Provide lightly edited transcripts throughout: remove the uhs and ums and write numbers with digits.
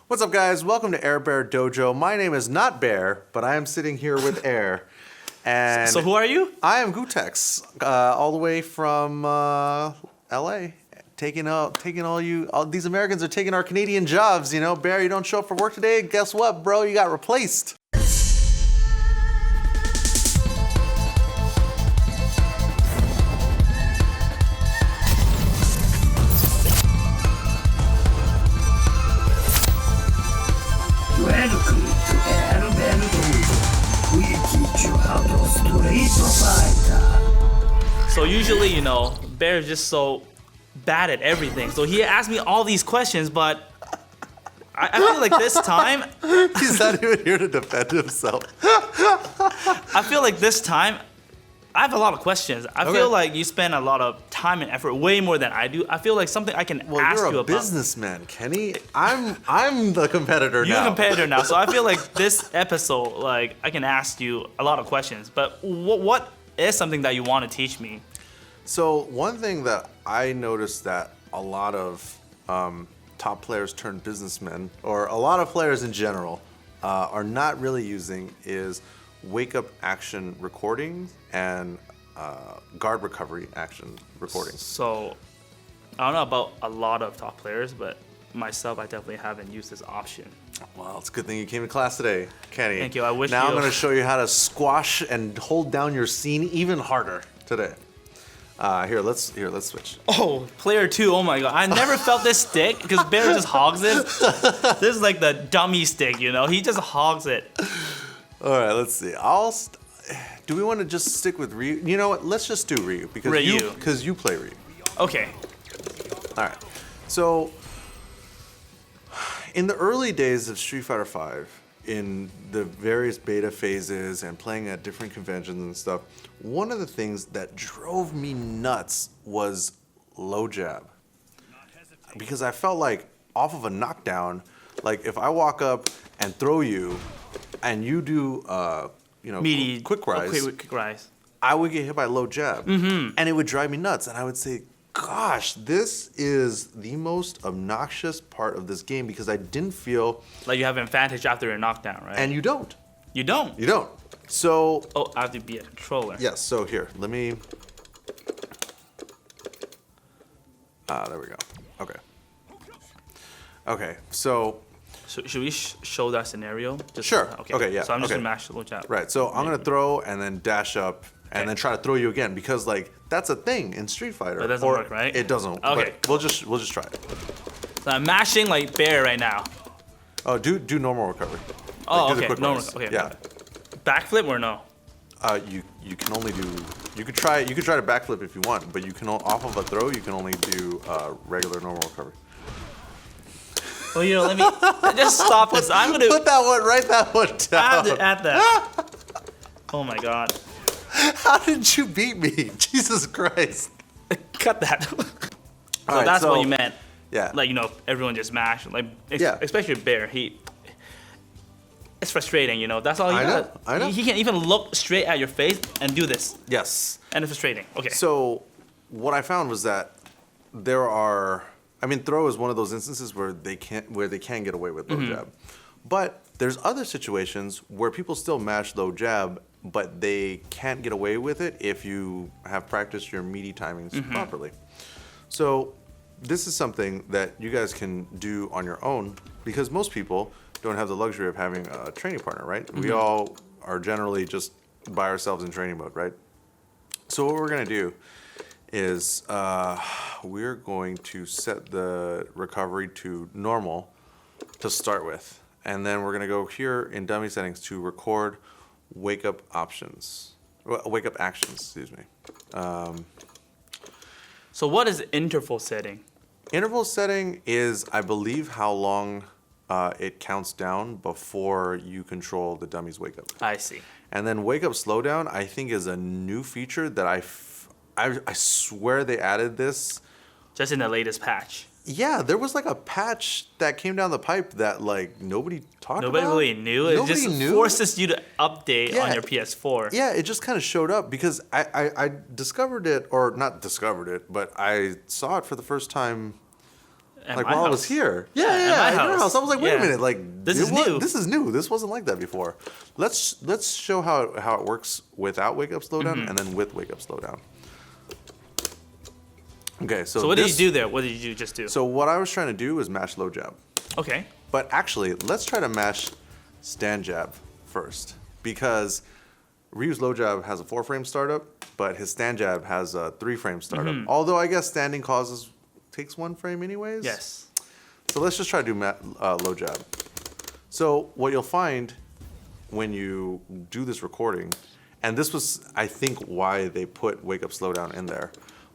What's up, guys? Welcome to AirBehr Dojo. My name is not Bear, but I am sitting here with Air. And So who are you? I am Gootecks, all the way from LA. Taking all these Americans are taking our Canadian jobs, you know. Bear, you don't show up for work today, guess what, bro? You got replaced. Welcome to AirBehr Dojo. We teach you how to street fighter. So usually, Bear is just so bad at everything. So he asked me all these questions, but I feel like this time, He's not even here to defend himself. I feel like this time, I have a lot of questions. I Okay. feel like you spend a lot of time and effort, way more than I do. I feel like something I can Well, ask you're you a about. businessman, Kenny. I'm the competitor You're now. a competitor now, so I feel like this episode, like I can ask you a lot of questions. But what is something that you want to teach me? So one thing that I noticed that a lot of top players turned businessmen, or a lot of players in general, are not really using is wake-up action recording and guard recovery action recording. So I don't know about a lot of top players, but myself, I definitely haven't used this option. Well, it's a good thing you came to class today, Kenny. Thank you. I wish now you- I'm going to show you how to squash and hold down your scene even harder today. Here, let's switch. Oh, player 2, oh my god. I never felt this stick because Bear just hogs it. This is like the dummy stick, he just hogs it. All right, let's see. Do we want to just stick with Ryu? You know what? Let's just do Ryu because Ryu. you play Ryu. Okay. All right. So in the early days of Street Fighter V, in the various beta phases and playing at different conventions and stuff, one of the things that drove me nuts was low jab. Because I felt like off of a knockdown, like if I walk up and throw you and you do Meaty. quick rise, Quick rise. I would get hit by low jab. And it would drive me nuts. And I would say, gosh, this is the most obnoxious part of this game because I didn't feel... Like you have an advantage after a knockdown, right? And you don't. You don't. You don't. So... Oh, I have to be a controller. Yes, so here, let me... there we go. Okay. Okay, so... So should we show that scenario? Sure. Okay, yeah, So I'm just okay. gonna mash the low jab. Right, so I'm going to throw and then dash up and Okay. then try to throw you again because, like, that's a thing in Street Fighter. But it doesn't work, right? It doesn't. Okay. But we'll just try it. So I'm mashing like Bear right now. Oh, do normal recovery. Oh, Like, do the okay. quick No, rise. okay. Yeah. Backflip or no? You can only do. You could try to backflip if you want, but you can off of a throw. You can only do regular normal recovery. Well, let me just stop this. I'm gonna Put that one. Write that one down. add that. Oh my god. How did you beat me? Jesus Christ. Cut that. So All right, that's so- what you meant. Yeah. Like, everyone just mashed. Like, Yeah. especially Bear. It's frustrating, That's all he I know, does. I know. He can't even look straight at your face and do this. Yes. And it's frustrating. Okay. So what I found was that throw is one of those instances where they can get away with low jab. But there's other situations where people still mash low jab, but they can't get away with it if you have practiced your meaty timings properly. So this is something that you guys can do on your own because most people don't have the luxury of having a training partner, right? We all are generally just by ourselves in training mode, right? So what we're gonna do is we're going to set the recovery to normal to start with. And then we're gonna go here in dummy settings to record wake up actions, excuse me. So what is interval setting? Interval setting is, I believe, how long it counts down before you control the dummy's wake up. I see. And then wake up slowdown, I think, is a new feature that I swear they added this. Just in the latest patch. Yeah, there was like a patch that came down the pipe that like nobody talked about. Nobody really knew. It Nobody just knew. forces you to update Yeah. on your PS4. Yeah, it just kind of showed up because I discovered it, or not discovered it, but I saw it for the first time At like my while I was house. here. at Yeah, my at your house. house. I was like, wait a Yeah. minute, like This is new. This is new. This wasn't like that before. Let's show how it works without wake up slowdown and then with wake up slowdown. Okay, so So what did you do there? What did you just do? So what I was trying to do was mash low jab. Okay. But actually, let's try to mash stand jab first, because Ryu's low jab has a 4-frame startup, but his stand jab has a 3-frame startup. Although I guess standing takes 1 frame anyways. Yes. So let's just try to do low jab. So what you'll find when you do this recording, and this was, I think, why they put wake up slowdown in there,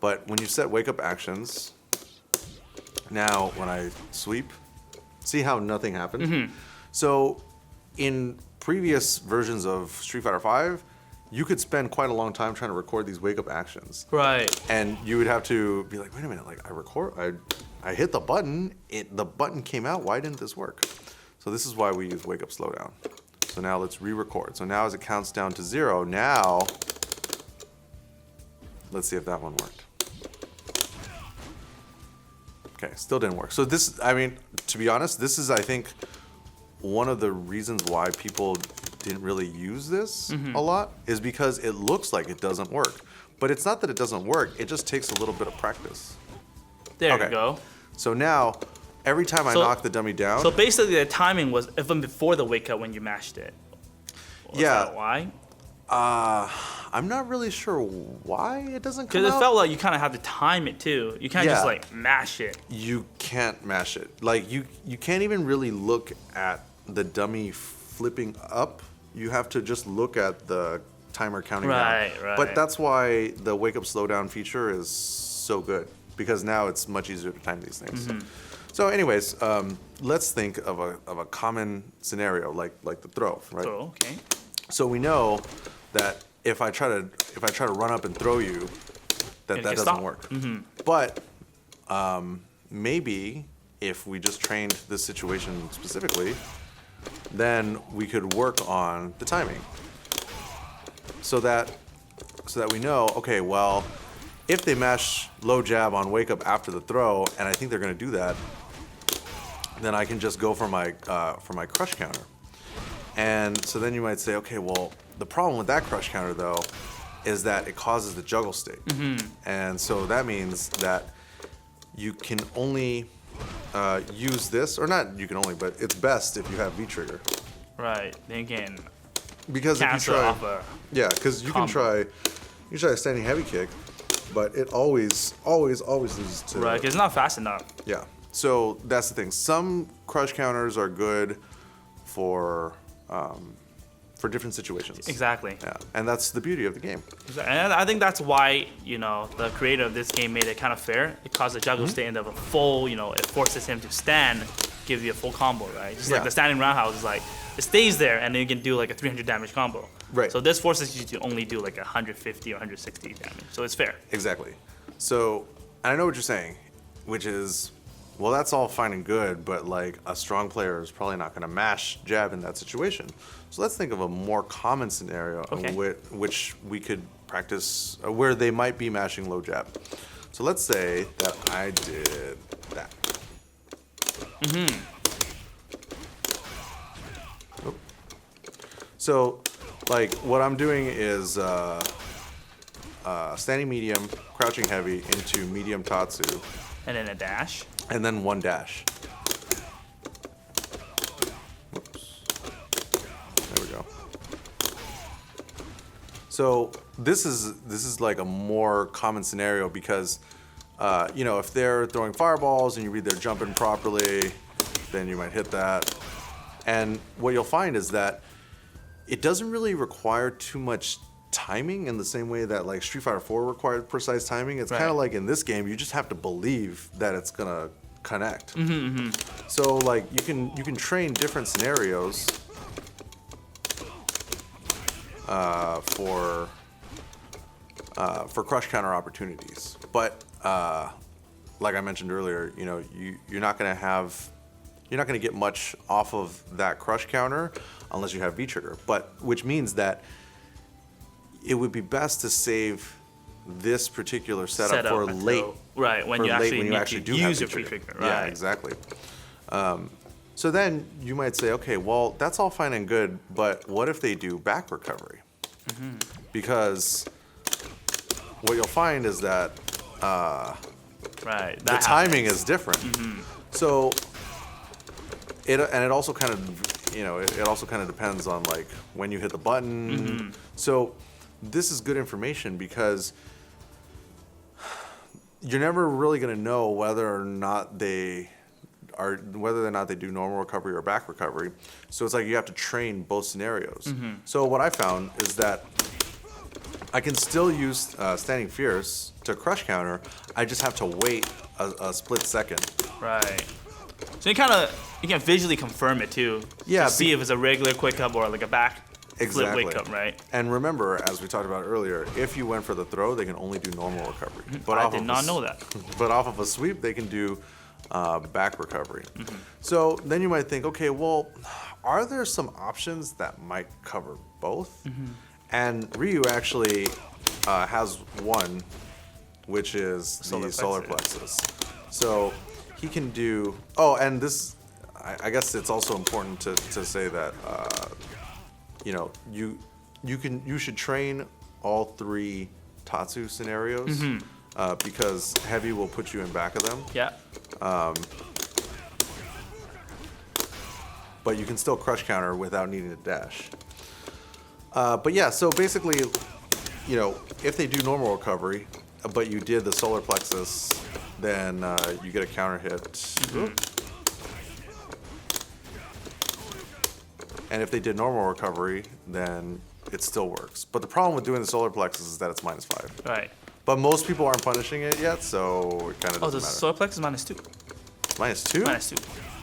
but when you set wake up actions, now when I sweep, see how nothing happened? So in previous versions of Street Fighter V, you could spend quite a long time trying to record these wake up actions. Right. And you would have to be like, wait a minute, like I hit the button, the button came out, why didn't this work? So this is why we use wake up slowdown. So now let's re-record. So now as it counts down to 0, now, let's see if that one worked. Okay, still didn't work. So this, I mean, to be honest, this is, I think, one of the reasons why people didn't really use this a lot is because it looks like it doesn't work. But it's not that it doesn't work, it just takes a little bit of practice. There Okay. you go. So now, every time I So- knock the dummy down, So basically, the timing was even before the wake up when you mashed it. Was Yeah. that why? I'm not really sure why it doesn't come Because it out. felt like you kind of had to time it too. You can't just Yeah. like mash it. You can't mash it. Like you can't even really look at the dummy flipping up. You have to just look at the timer counting Right, down. right. But that's why the wake up slowdown feature is so good, because now it's much easier to time these things. So anyways, let's think of a common scenario like the throw, right? So okay. So we know that if I try to run up and throw you, that It doesn't can stop. work. But maybe if we just trained this situation specifically, then we could work on the timing. So that we know, okay, well, if they mash low jab on wake up after the throw, and I think they're going to do that, then I can just go for my crush counter. And so then you might say, okay, well, the problem with that crush counter, though, is that it causes the juggle state. And so that means that you can only use this, or not you can only, but it's best if you have V-trigger. Right. Then you can Because if you cancel try, off a. yeah, because you can combo. try a standing heavy kick, but it always loses to. Right. Because it's not fast enough. Yeah. So that's the thing. Some crush counters are good for different situations. Exactly. Yeah, and that's the beauty of the game. And I think that's why, the creator of this game made it kind of fair. It caused the juggle state into a full, it forces him to stand, gives you a full combo, right? Just like Yeah. the standing roundhouse is like, it stays there and then you can do like a 300 damage combo. Right. So this forces you to only do like 150 or 160 damage. So it's fair. Exactly. So, and I know what you're saying, which is, well, that's all fine and good, but like a strong player is probably not going to mash jab in that situation. So let's think of a more common scenario Okay. in which we could practice where they might be mashing low jab. So let's say that I did that. Oop. So, like, what I'm doing is standing medium, crouching heavy into medium tatsu, And then a dash. and then one dash. Whoops. There we go. So this is like a more common scenario because, if they're throwing fireballs and you read they're jumping properly, then you might hit that. And what you'll find is that it doesn't really require too much timing in the same way that like Street Fighter 4 required precise timing. It's Right. kind of like in this game, you just have to believe that it's gonna connect. So like you can train different scenarios for crush counter opportunities. But like I mentioned earlier, you're not gonna get much off of that crush counter unless you have V trigger. But which means that it would be best to save this particular setup for until- late. Right, when for you late actually when you need actually to do have use the your free trigger. trigger. Yeah, Right. exactly. So then you might say, okay, well, that's all fine and good, but what if they do back recovery? Because what you'll find is that Right. the that timing happens. is different. So it also kind of it also kind of depends on like when you hit the button. So this is good information because you're never really going to know whether or not they do normal recovery or back recovery. So it's like you have to train both scenarios. So what I found is that I can still use standing fierce to crush counter. I just have to wait a split second. Right. So you can visually confirm it too. Yeah, To see if it's a regular quick up or like a back flip Exactly. wake up, right? And remember, as we talked about earlier, if you went for the throw, they can only do normal recovery. But I off did of not know that. But off of a sweep, they can do back recovery. So then you might think, okay, well, are there some options that might cover both? And Ryu actually has one, which is the solar plexus. So he can do. Oh, and this, I guess it's also important to say that you should train all three Tatsu scenarios because heavy will put you in back of them. Yeah. But you can still crush counter without needing to dash. But yeah, so basically, if they do normal recovery, but you did the solar plexus, then you get a counter hit. And if they did normal recovery, then it still works. But the problem with doing the solar plexus is that it's -5. Right. But most people aren't punishing it yet, so it kind of Oh, doesn't the matter. solar plex is -2. -2? -2.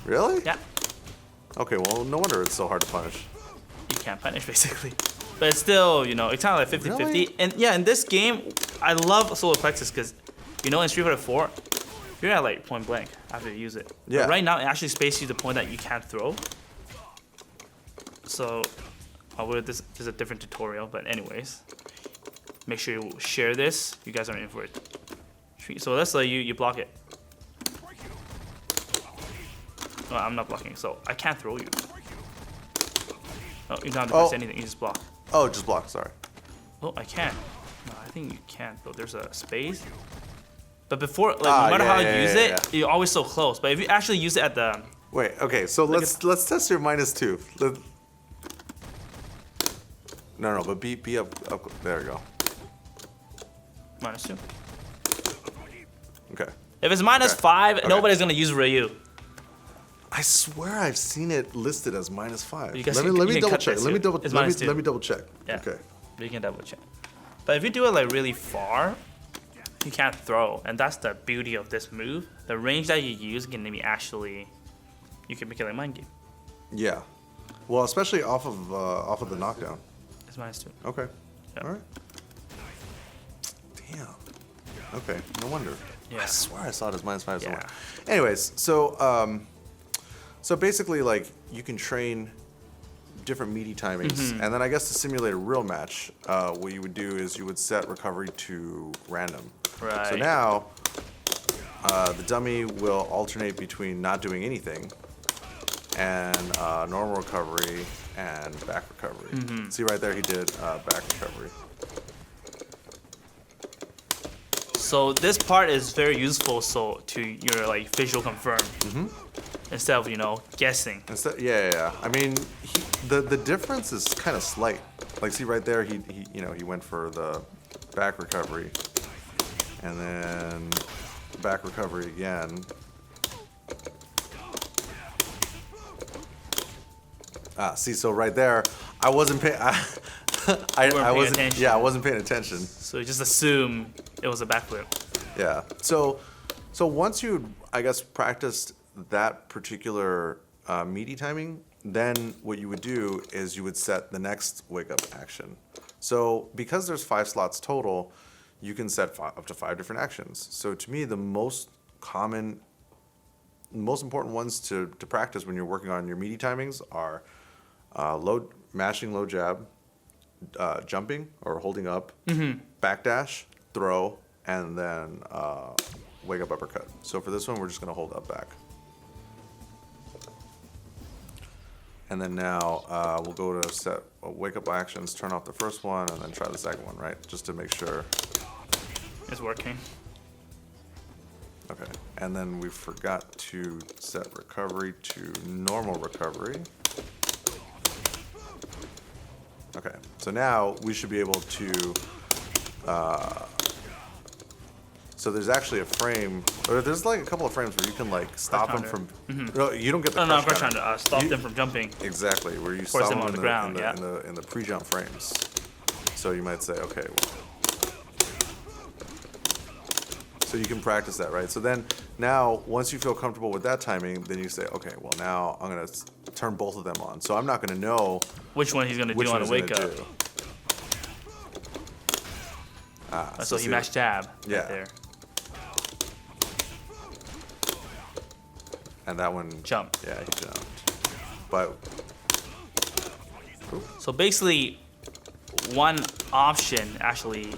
Really? Yeah. Okay, well, no wonder it's so hard to punish. You can't punish basically. But it's still, it's kind of like 50-50. Really? And yeah, in this game, I love solar plexus because, in Street Fighter 4, you're at like point blank after you use it. But Yeah. right now, it actually spaces you to the point that you can't throw. So, this is a different tutorial, but anyways, make sure you share this. You guys are in for it. So let's say you block it. No, I'm not blocking, so I can't throw you. Oh, you don't have to press anything. You just block. Oh, just block, sorry. Oh, I can. No, I think you can't though. There's a space. But before, no matter how you use it, you're always so close. But if you actually use it at the Wait, okay, so let's test your -2. No, but be up. There we go. -2. Okay. If it's -5, nobody's gonna use Ryu. I swear I've seen it listed as -5. You guys Let can- me you can double cut check. this Let me here. double It's let me, -2. let me double check. Yeah. Okay. You can double check. But if you do it like really far, you can't throw, and that's the beauty of this move. The range that you use can be actually, you can make it like mind game. Yeah. Well, especially off of the knockdown. It's -2. Okay. Yeah. All right. Damn. Okay. No wonder. Yeah. I swear I saw it as -5 somewhere. Yeah. Anyways, so basically, like, you can train different meaty timings, and then I guess to simulate a real match, what you would do is you would set recovery to random. Right. So now, the dummy will alternate between not doing anything and normal recovery and back recovery. See right there, he did back recovery. So this part is very useful to your like visual confirm instead of guessing. Yeah. I mean, the difference is kind of slight. Like, see right there, he went for the back recovery, and then back recovery again. See, so right there, I wasn't paying. I wasn't. attention. Yeah, I wasn't paying attention. So you just assume it was a backflip. Yeah. So once you, I guess, practiced that particular meaty timing, then what you would do is you would set the next wake up action. So because there's 5 slots total, you can set up to 5 different actions. So to me, the most important ones to practice when you're working on your meaty timings are mashing low jab, jumping or holding up, backdash, throw, and then wake up uppercut. So for this one, we're just going to hold up back. And then now we'll go to set wake up actions, turn off the first one, and then try the second one, right? Just to make sure. It's working. Okay. And then we forgot to set recovery to normal recovery. Okay. So now we should be able to. So there's actually a frame, or there's like a couple of frames where you can like stop them from. No, you don't get the. No, crush counter. Stop them from jumping. Exactly, where you Force stop them them on the ground, in the pre-jump frames. So you might say, okay. So you can practice that, right? So then now, once you feel comfortable with that timing, then you say, okay, well now I'm gonna turn both of them on. So I'm not gonna know which one he's gonna do on a wake up. So he mashed jab right there. And that one jump. Yeah, he jumped. But so basically, one option actually,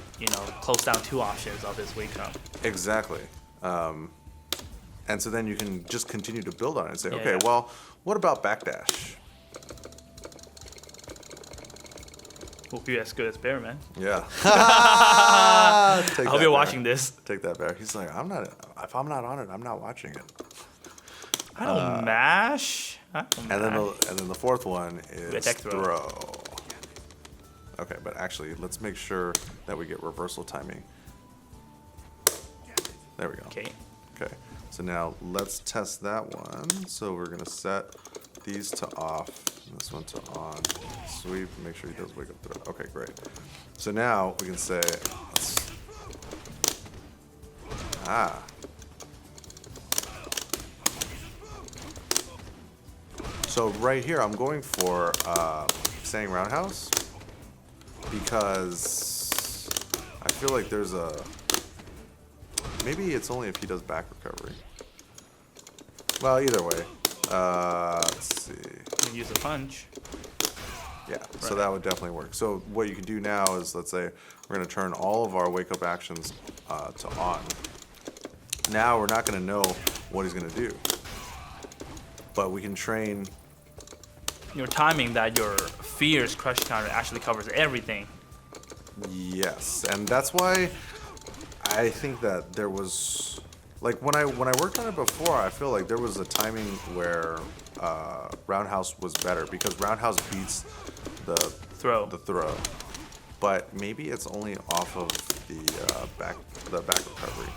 closed down two options of his wake up. Exactly. And so then you can just continue to build on it and say, Yeah. well, what about backdash? Hope you're as good as Bear, man. Yeah. I hope you're watching this. Take that, Bear. He's like, if I'm not on it, I'm not watching it. I don't mash. And then the fourth one is throw. Okay, but actually, let's make sure that we get reversal timing. There we go. Okay. Okay. So now let's test that one. So we're gonna set these to off, this one to on. Sweep. Make sure he does wake up throw. Okay, great. So now we can say, So right here, I'm going for standing roundhouse because I feel like there's maybe it's only if he does back recovery. Well, either way. Let's see. You can use a punch. Yeah, so that would definitely work. So what you can do now is, let's say we're going to turn all of our wake up actions to on. Now we're not going to know what he's going to do, but we can train your timing that your fierce crush counter actually covers everything. Yes, and that's why I think that there was, like, when I worked on it before, I feel like there was a timing where roundhouse was better because roundhouse beats the throw. But maybe it's only off of the back recovery.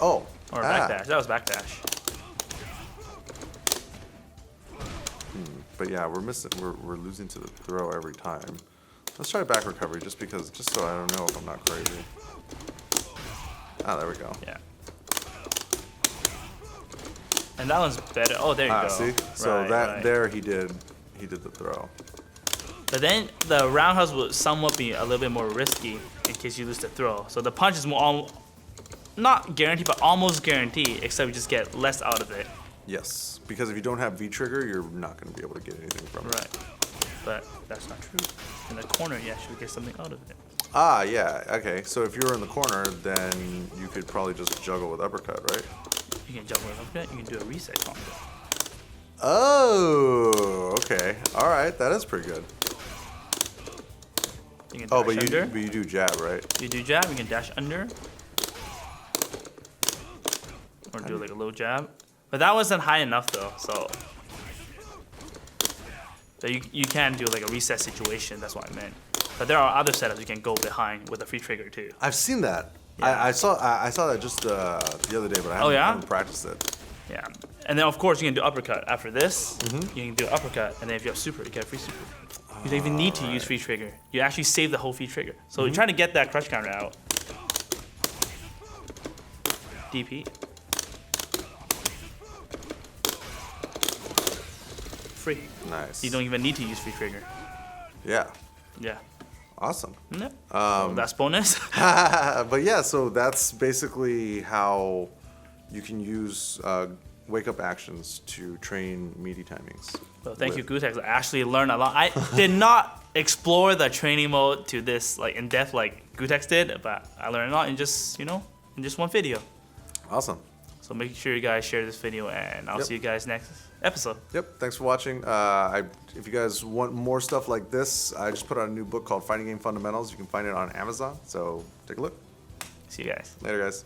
Oh, or backdash. That was backdash. But yeah, we're losing to the throw every time. Let's try back recovery just so I don't know if I'm not crazy. There we go. Yeah. And that one's better. Oh, there you go. See? So there he did the throw. But then the roundhouse would somewhat be a little bit more risky in case you lose the throw. So the punch is more not guaranteed, but almost guaranteed, except you just get less out of it. Yes, because if you don't have V trigger, you're not going to be able to get anything from it. Right. But that's not true. In the corner, you actually get something out of it. Yeah. Okay. So if you're in the corner, then you could probably just juggle with uppercut, right? You can juggle with uppercut. You can do a reset combo. Oh, okay. All right. That is pretty good. You can dash under. But you do jab, right? You do jab. You can dash under. Or do like a low jab. But that wasn't high enough though, so you can do like a reset situation. That's what I meant. But there are other setups you can go behind with a free trigger too. I've seen that. Yeah. I saw that just the other day, but I haven't practiced it. Yeah, and then of course you can do uppercut after this. You can do uppercut, and then if you have super, you get a free super. You don't even need to use free trigger. You actually save the whole free trigger. So you're trying to get that crush counter out. DP. Free. Nice. You don't even need to use free trigger. Yeah. Yeah. Awesome. Well, that's bonus. But yeah, so that's basically how you can use wake up actions to train meaty timings. Well, thank you, Gootecks. I actually learned a lot. I did not explore the training mode to this like in depth like Gootecks did, but I learned a lot in just in just one video. Awesome. So make sure you guys share this video, and I'll Yep. see you guys next episode. Yep. Thanks for watching. If you guys want more stuff like this, I just put out a new book called Fighting Game Fundamentals. You can find it on Amazon. So take a look. See you guys. Later, guys.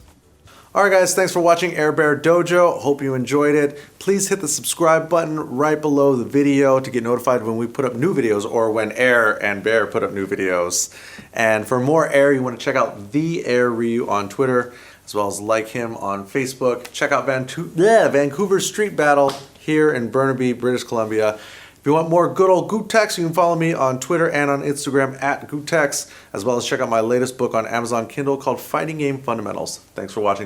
All right, guys. Thanks for watching AirBehr Dojo. Hope you enjoyed it. Please hit the subscribe button right below the video to get notified when we put up new videos or when Air and Bear put up new videos. And for more Air, you want to check out the Air Ryu on Twitter, as well as like him on Facebook. Check out Vancouver Street Battle here in Burnaby, British Columbia. If you want more good old Gootecks, you can follow me on Twitter and on Instagram at Gootecks, as well as check out my latest book on Amazon Kindle called Fighting Game Fundamentals. Thanks for watching.